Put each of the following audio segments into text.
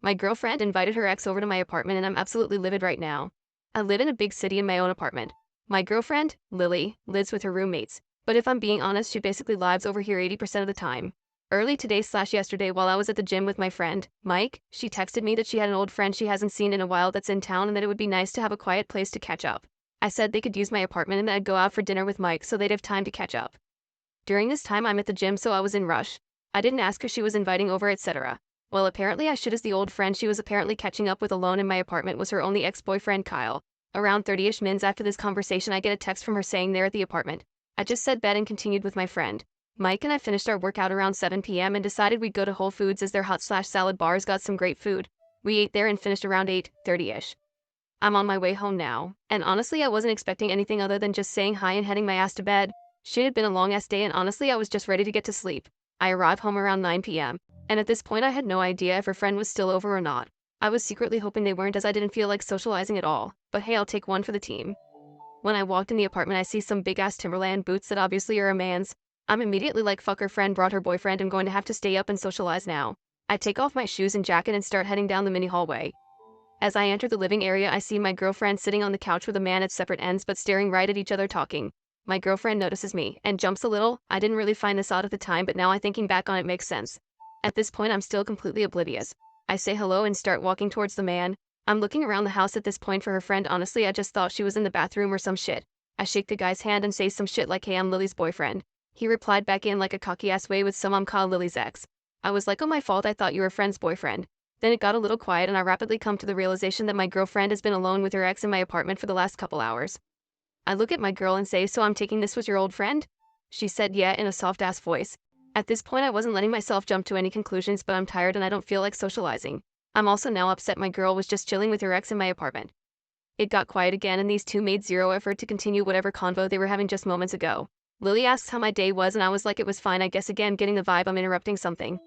My girlfriend invited her ex over to my apartment and I'm absolutely livid right now. I live in a big city in my own apartment. My girlfriend, Lily, lives with her roommates, but if I'm being honest, she basically lives over here 80% of the time. Early today/yesterday while I was at the gym with my friend, Mike, she texted me that she had an old friend she hasn't seen in a while that's in town and that it would be nice to have a quiet place to catch up. I said they could use my apartment and that I'd go out for dinner with Mike so they'd have time to catch up. During this time I'm at the gym so I was in rush. I didn't ask her she was inviting over etc. Well apparently I should as the old friend she was apparently catching up with alone in my apartment was her only ex-boyfriend Kyle. Around 30ish minutes after this conversation I get a text from her saying they're at the apartment. I just said bed and continued with my friend. Mike and I finished our workout around 7 p.m. and decided we'd go to Whole Foods as their hot/salad bars got some great food. We ate there and finished around 8:30ish. I'm on my way home now, and honestly I wasn't expecting anything other than just saying hi and heading my ass to bed. Shit had been a long ass day and honestly I was just ready to get to sleep. I arrived home around 9 p.m. and at this point I had no idea if her friend was still over or not. I was secretly hoping they weren't as I didn't feel like socializing at all, but hey I'll take one for the team. When I walked in the apartment I see some big ass Timberland boots that obviously are a man's. I'm immediately like fuck her friend brought her boyfriend I'm going to have to stay up and socialize now. I take off my shoes and jacket and start heading down the mini hallway. As I enter the living area I see my girlfriend sitting on the couch with a man at separate ends but staring right at each other talking. My girlfriend notices me and jumps a little. I didn't really find this odd at the time but now I thinking back on it makes sense. At this point I'm still completely oblivious. I say hello and start walking towards the man. I'm looking around the house at this point for her friend honestly I just thought she was in the bathroom or some shit. I shake the guy's hand and say some shit like hey I'm Lily's boyfriend. He replied back in like a cocky ass way with some I'm call Lily's ex. I was like oh my fault I thought you were friend's boyfriend. Then it got a little quiet and I rapidly come to the realization that my girlfriend has been alone with her ex in my apartment for the last couple hours. I look at my girl and say so I'm taking this was your old friend? She said yeah in a soft ass voice. At this point I wasn't letting myself jump to any conclusions but I'm tired and I don't feel like socializing. I'm also now upset my girl was just chilling with her ex in my apartment. It got quiet again and these two made zero effort to continue whatever convo they were having just moments ago. Lily asks how my day was and I was like it was fine I guess again getting the vibe I'm interrupting something.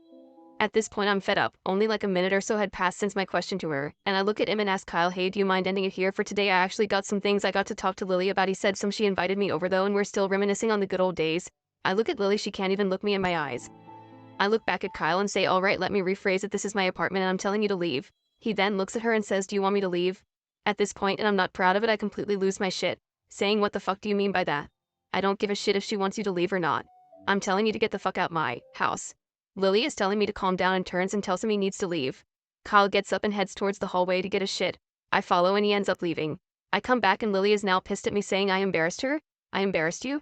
At this point I'm fed up, only like a minute or so had passed since my question to her, and I look at him and ask Kyle hey do you mind ending it here for today I actually got some things I got to talk to Lily about he said some she invited me over though and we're still reminiscing on the good old days. I look at Lily she can't even look me in my eyes. I look back at Kyle and say alright let me rephrase it this is my apartment and I'm telling you to leave. He then looks at her and says do you want me to leave? At this point and I'm not proud of it I completely lose my shit, saying what the fuck do you mean by that? I don't give a shit if she wants you to leave or not. I'm telling you to get the fuck out my house. Lily is telling me to calm down and turns and tells him he needs to leave. Kyle gets up and heads towards the hallway to get his shit. I follow and he ends up leaving. I come back and Lily is now pissed at me saying I embarrassed her? I embarrassed you?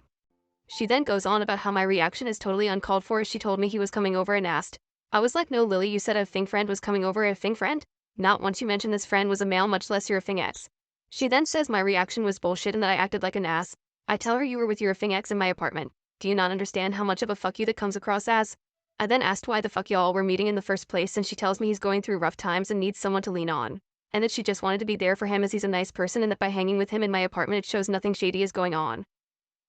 She then goes on about how my reaction is totally uncalled for as she told me he was coming over and asked. I was like no Lily you said a thing friend was coming over a thing friend? Not once you mentioned this friend was a male much less your thing ex. She then says my reaction was bullshit and that I acted like an ass. I tell her you were with your thing ex in my apartment. Do you not understand how much of a fuck you that comes across as? I then asked why the fuck y'all were meeting in the first place and she tells me he's going through rough times and needs someone to lean on. And that she just wanted to be there for him as he's a nice person and that by hanging with him in my apartment it shows nothing shady is going on.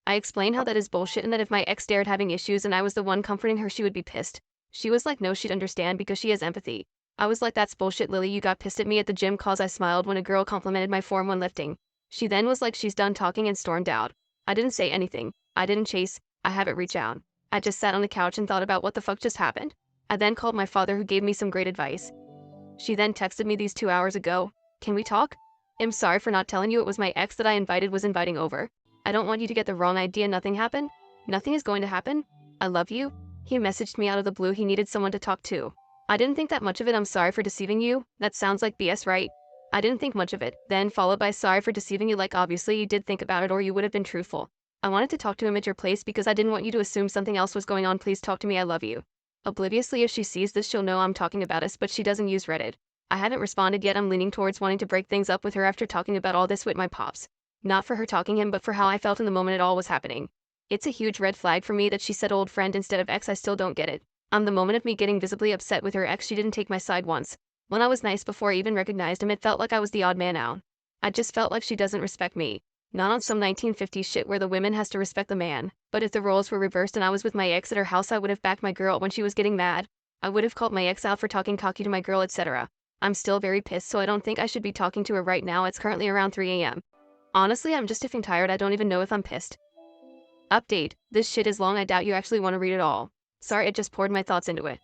I explain how that is bullshit and that if my ex dared having issues and I was the one comforting her she would be pissed. She was like no she'd understand because she has empathy. I was like that's bullshit Lily you got pissed at me at the gym cause I smiled when a girl complimented my form when lifting. She then was like she's done talking and stormed out. I didn't say anything. I didn't chase. I haven't reached out. I just sat on the couch and thought about what the fuck just happened. I then called my father who gave me some great advice. She then texted me these 2 hours ago. Can we talk? I'm sorry for not telling you it was my ex that I invited was inviting over. I don't want you to get the wrong idea nothing happened. Nothing is going to happen. I love you. He messaged me out of the blue he needed someone to talk to. I didn't think that much of it I'm sorry for deceiving you. That sounds like BS right? I didn't think much of it. Then followed by sorry for deceiving you like obviously you did think about it or you would have been truthful. I wanted to talk to him at your place because I didn't want you to assume something else was going on please talk to me I love you. Obliviously if she sees this she'll know I'm talking about us but she doesn't use Reddit. I haven't responded yet I'm leaning towards wanting to break things up with her after talking about all this with my pops. Not for her talking him but for how I felt in the moment it all was happening. It's a huge red flag for me that she said old friend instead of ex I still don't get it. The moment of me getting visibly upset with her ex she didn't take my side once. When I was nice before I even recognized him it felt like I was the odd man out. I just felt like she doesn't respect me. Not on some 1950s shit where the woman has to respect the man, but if the roles were reversed and I was with my ex at her house I would have backed my girl when she was getting mad. I would have called my ex out for talking cocky to my girl etc. I'm still very pissed so I don't think I should be talking to her right now it's currently around 3 a.m. Honestly I'm just effing tired I don't even know if I'm pissed. Update, this shit is long I doubt you actually want to read it all. Sorry I just poured my thoughts into it.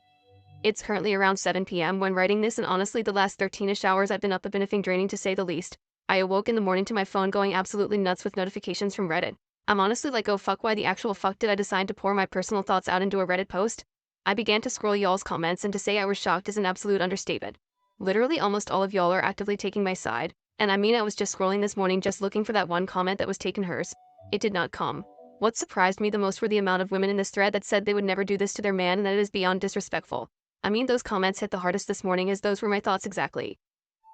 It's currently around 7 p.m. when writing this, and honestly the last 13ish hours I've been up have been effing draining to say the least. I awoke in the morning to my phone going absolutely nuts with notifications from Reddit. I'm honestly like, oh fuck, why the actual fuck did I decide to pour my personal thoughts out into a Reddit post? I began to scroll y'all's comments, and to say I was shocked is an absolute understatement. Literally almost all of y'all are actively taking my side, and I mean I was just scrolling this morning just looking for that one comment that was taken hers. It did not come. What surprised me the most were the amount of women in this thread that said they would never do this to their man and that it is beyond disrespectful. I mean, those comments hit the hardest this morning, as those were my thoughts exactly.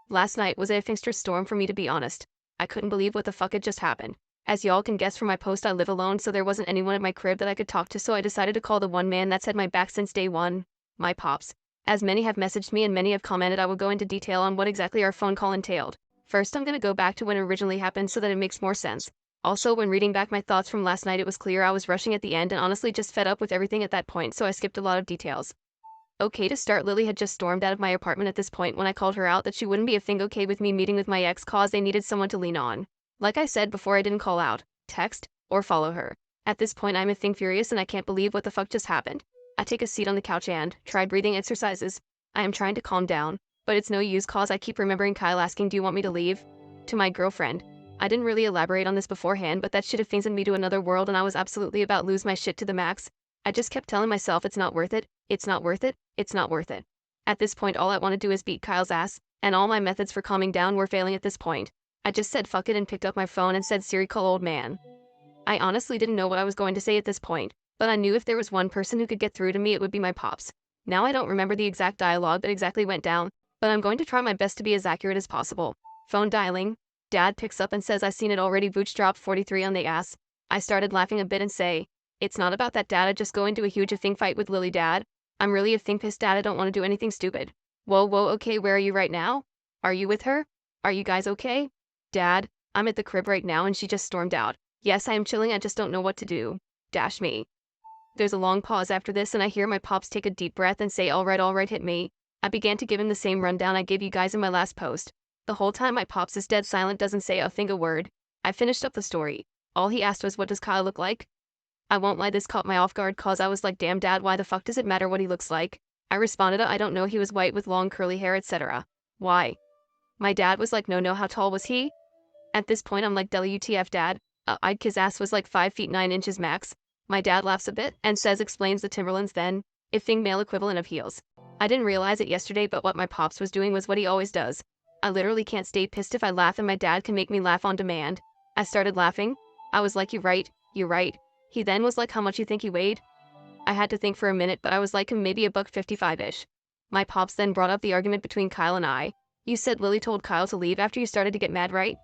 Last night was a finster storm for me, to be honest. I couldn't believe what the fuck had just happened. As y'all can guess from my post, I live alone, so there wasn't anyone at my crib that I could talk to, so I decided to call the one man that's had my back since day one, my pops. As many have messaged me and many have commented, I will go into detail on what exactly our phone call entailed. First, I'm gonna go back to when it originally happened so that it makes more sense. Also, when reading back my thoughts from last night, it was clear I was rushing at the end and honestly just fed up with everything at that point, so I skipped a lot of details. Okay, to start, Lily had just stormed out of my apartment at this point when I called her out that she wouldn't be a thing okay with me meeting with my ex cause they needed someone to lean on. Like I said before, I didn't call out, text, or follow her. At this point, I'm a thing furious and I can't believe what the fuck just happened. I take a seat on the couch and tried breathing exercises. I am trying to calm down, but it's no use cause I keep remembering Kyle asking, do you want me to leave? To my girlfriend. I didn't really elaborate on this beforehand, but that shit have sent me to another world and I was absolutely about lose my shit to the max. I just kept telling myself it's not worth it, it's not worth it, it's not worth it. At this point, all I want to do is beat Kyle's ass, and all my methods for calming down were failing at this point. I just said fuck it and picked up my phone and said, Siri, call old man. I honestly didn't know what I was going to say at this point, but I knew if there was one person who could get through to me, it would be my pops. Now I don't remember the exact dialogue that exactly went down, but I'm going to try my best to be as accurate as possible. Phone dialing. Dad picks up and says, I seen it already, Vooch dropped 43 on the ass. I started laughing a bit and say, it's not about that, Dad. I just go into a huge thing fight with Lily, Dad. I'm really a thing pissed, Dad. I don't want to do anything stupid. Whoa, okay, where are you right now? Are you with her? Are you guys okay? Dad, I'm at the crib right now and she just stormed out. Yes, I am chilling, I just don't know what to do. Dash me. There's a long pause after this and I hear my pops take a deep breath and say, all right, hit me. I began to give him the same rundown I gave you guys in my last post. The whole time my pops is dead silent, doesn't say a word. I finished up the story. All he asked was, what does Kyle look like? I won't lie, this caught my off guard cause I was like, damn, Dad, why the fuck does it matter what he looks like? I responded, I don't know, he was white with long curly hair, etc. Why? My dad was like, no, how tall was he? At this point I'm like, WTF, Dad? I'd his ass was like 5 feet 9 inches max. My dad laughs a bit and says, explains the Timberlands then, if thing male equivalent of heels. I didn't realize it yesterday, but what my pops was doing was what he always does. I literally can't stay pissed if I laugh, and my dad can make me laugh on demand. I started laughing. I was like, you're right. He then was like, how much you think he weighed? I had to think for a minute, but I was like, maybe $155-ish. My pops then brought up the argument between Kyle and I. You said Lily told Kyle to leave after you started to get mad, right?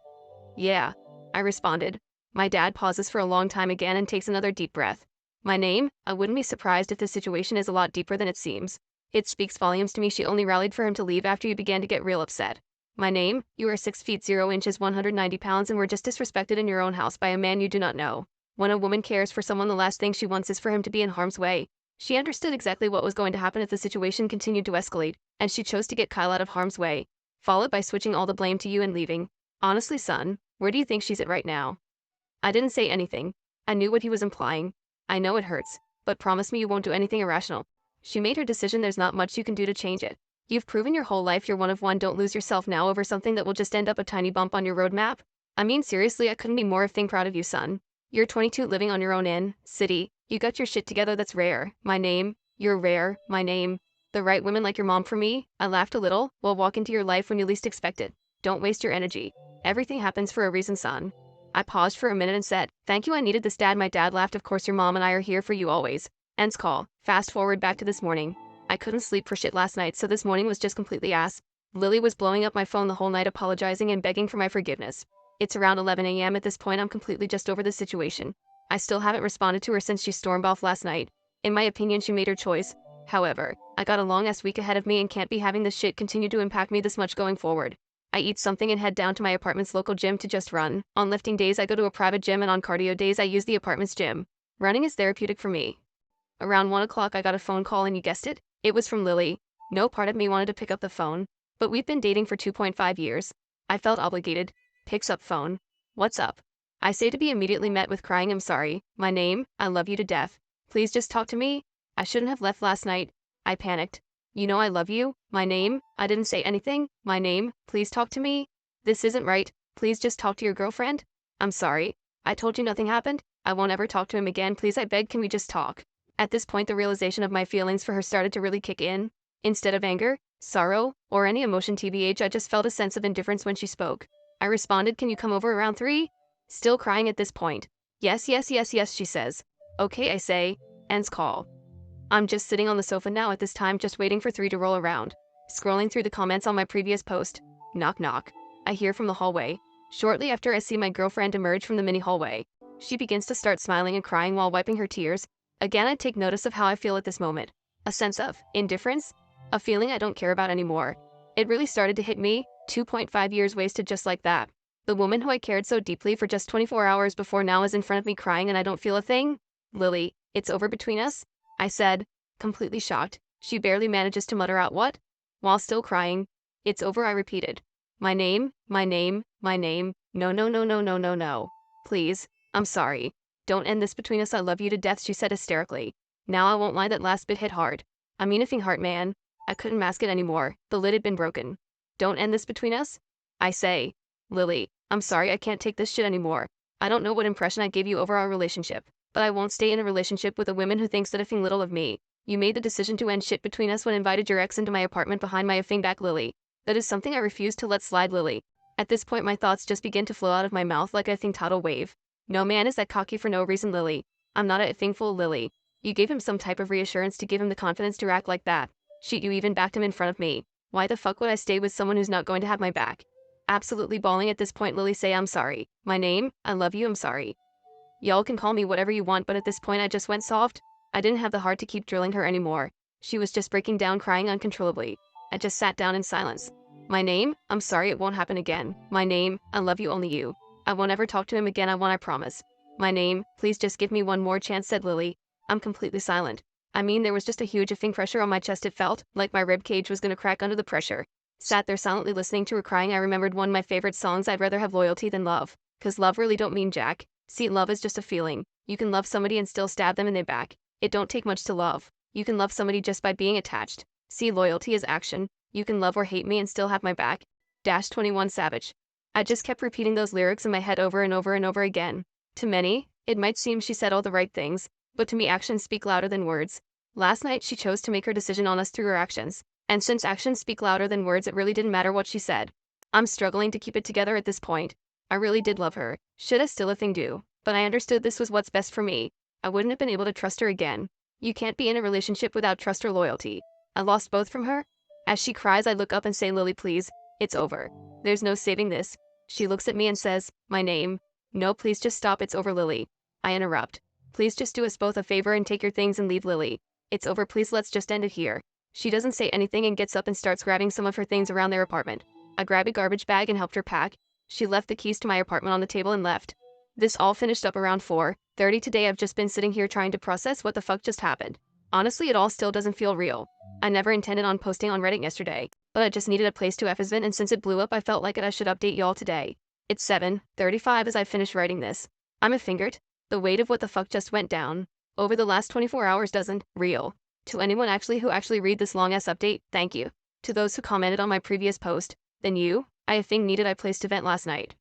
Yeah, I responded. My dad pauses for a long time again and takes another deep breath. My name? I wouldn't be surprised if the situation is a lot deeper than it seems. It speaks volumes to me she only rallied for him to leave after you began to get real upset. My name? You are 6 feet 0 inches 190 pounds and were just disrespected in your own house by a man you do not know. When a woman cares for someone, the last thing she wants is for him to be in harm's way. She understood exactly what was going to happen if the situation continued to escalate, and she chose to get Kyle out of harm's way, followed by switching all the blame to you and leaving. Honestly, son, where do you think she's at right now? I didn't say anything. I knew what he was implying. I know it hurts, but promise me you won't do anything irrational. She made her decision, there's not much you can do to change it. You've proven your whole life you're one of one, don't lose yourself now over something that will just end up a tiny bump on your roadmap. I mean, seriously, I couldn't be more proud of you, son. You're 22 living on your own in city. You got your shit together, that's rare. My name, you're rare, my name. The right women like your mom for me. I laughed a little. Will walk into your life when you least expect it. Don't waste your energy. Everything happens for a reason, son. I paused for a minute and said, thank you, I needed this, Dad. My dad laughed, of course your mom and I are here for you always. Ends call. Fast forward back to this morning. I couldn't sleep for shit last night, so this morning was just completely ass. Lily was blowing up my phone the whole night, apologizing and begging for my forgiveness. It's around 11 a.m. at this point. I'm completely just over the situation. I still haven't responded to her since she stormed off last night. In my opinion, she made her choice. However, I got a long-ass week ahead of me and can't be having this shit continue to impact me this much going forward. I eat something and head down to my apartment's local gym to just run. On lifting days, I go to a private gym, and on cardio days, I use the apartment's gym. Running is therapeutic for me. Around 1 o'clock, I got a phone call, and you guessed it, it was from Lily. No part of me wanted to pick up the phone, but we've been dating for 2.5 years. I felt obligated. Picks up phone. What's up? I say, to be immediately met with crying, I'm sorry. My name, I love you to death. Please just talk to me. I shouldn't have left last night. I panicked. You know I love you. My name. I didn't say anything. My name. Please talk to me. This isn't right. Please just talk to your girlfriend. I'm sorry. I told you nothing happened. I won't ever talk to him again. Please, I beg, can we just talk? At this point, the realization of my feelings for her started to really kick in. Instead of anger, sorrow, or any emotion tbh, I just felt a sense of indifference when she spoke. I responded, can you come over around 3? Still crying at this point. Yes, yes, yes, yes, she says. Okay, I say. Ends call. I'm just sitting on the sofa now at this time, just waiting for 3 to roll around. Scrolling through the comments on my previous post. Knock knock. I hear from the hallway. Shortly after, I see my girlfriend emerge from the mini hallway. She begins to start smiling and crying while wiping her tears. Again, I take notice of how I feel at this moment. A sense of indifference? A feeling I don't care about anymore. It really started to hit me, 2.5 years wasted just like that. The woman who I cared so deeply for just 24 hours before now is in front of me crying and I don't feel a thing? Lily, it's over between us? I said, completely shocked. She barely manages to mutter out what? While still crying. It's over, I repeated. My name, my name, my name. No, no, no, no, no, no, no. Please, I'm sorry. Don't end this between us, I love you to death, she said hysterically. Now I won't lie, that last bit hit hard. I mean, effing heart, man. I couldn't mask it anymore. The lid had been broken. Don't end this between us? I say. Lily, I'm sorry, I can't take this shit anymore. I don't know what impression I gave you over our relationship, but I won't stay in a relationship with a woman who thinks that effing little of me. You made the decision to end shit between us when invited your ex into my apartment behind my effing back, Lily. That is something I refuse to let slide, Lily. At this point, my thoughts just begin to flow out of my mouth like a effing tidal wave. No man is that cocky for no reason, Lily. I'm not a effing fool, Lily. You gave him some type of reassurance to give him the confidence to act like that. Shit, you even backed him in front of me. Why the fuck would I stay with someone who's not going to have my back? Absolutely bawling at this point, Lily say, I'm sorry. My name, I love you, I'm sorry. Y'all can call me whatever you want, but at this point I just went soft. I didn't have the heart to keep drilling her anymore. She was just breaking down, crying uncontrollably. I just sat down in silence. My name, I'm sorry, it won't happen again. My name, I love you, only you. I won't ever talk to him again, I promise. My name, please just give me one more chance, said Lily. I'm completely silent. I mean, there was just a huge effing pressure on my chest. It felt like my rib cage was gonna crack under the pressure. Sat there silently listening to her crying. I remembered one of my favorite songs, I'd rather have loyalty than love. 'Cause love really don't mean jack. See, love is just a feeling. You can love somebody and still stab them in their back. It don't take much to love. You can love somebody just by being attached. See, loyalty is action. You can love or hate me and still have my back. 21 Savage. I just kept repeating those lyrics in my head over and over and over again. To many, it might seem she said all the right things, but to me actions speak louder than words. Last night she chose to make her decision on us through her actions. And since actions speak louder than words, it really didn't matter what she said. I'm struggling to keep it together at this point. I really did love her. Should I still a thing do? But I understood this was what's best for me. I wouldn't have been able to trust her again. You can't be in a relationship without trust or loyalty. I lost both from her. As she cries, I look up and say, Lily, please. It's over. There's no saving this. She looks at me and says, my name. No, please just stop. It's over, Lily. I interrupt. Please just do us both a favor and take your things and leave, Lily. It's over, please, let's just end it here. She doesn't say anything and gets up and starts grabbing some of her things around their apartment. I grabbed a garbage bag and helped her pack. She left the keys to my apartment on the table and left. This all finished up around 4:30 today. I've just been sitting here trying to process what the fuck just happened. Honestly, it all still doesn't feel real. I never intended on posting on Reddit yesterday, but I just needed a place to FSVent, and since it blew up, I felt like I should update y'all today. It's 7:35 as I finish writing this. I'm a fingered. The weight of what the fuck just went down over the last 24 hours doesn't real. To anyone who actually read this long ass update, thank you. To those who commented on my previous post, then you, I needed a place to vent last night.